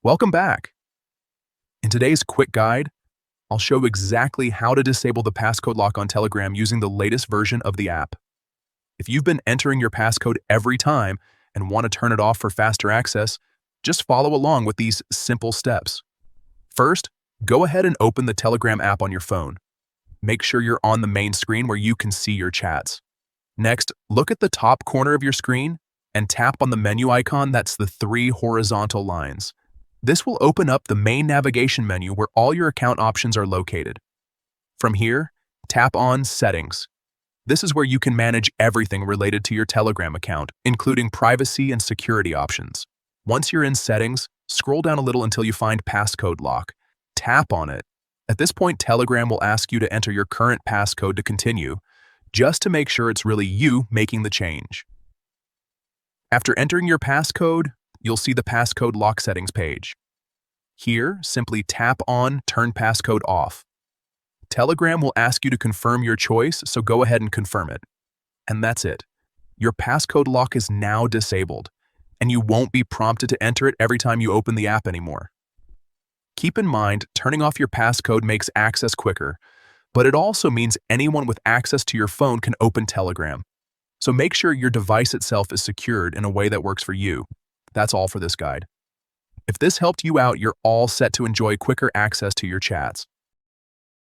Welcome back. In today's quick guide, I'll show exactly how to disable the passcode lock on Telegram using the latest version of the app. If you've been entering your passcode every time and want to turn it off for faster access, just follow along with these simple steps. First, go ahead and open the Telegram app on your phone. Make sure you're on the main screen where you can see your chats. Next, look at the top corner of your screen and tap on the menu icon that's the 3 horizontal lines. This will open up the main navigation menu where all your account options are located. From here, tap on Settings. This is where you can manage everything related to your Telegram account, including privacy and security options. Once you're in Settings, scroll down a little until you find Passcode Lock. Tap on it. At this point, Telegram will ask you to enter your current passcode to continue, just to make sure it's really you making the change. After entering your passcode, you'll see the Passcode Lock settings page. Here, simply tap on Turn Passcode Off. Telegram will ask you to confirm your choice, so go ahead and confirm it. And that's it. Your passcode lock is now disabled, and you won't be prompted to enter it every time you open the app anymore. Keep in mind, turning off your passcode makes access quicker, but it also means anyone with access to your phone can open Telegram. So make sure your device itself is secured in a way that works for you. That's all for this guide. If this helped you out, you're all set to enjoy quicker access to your chats.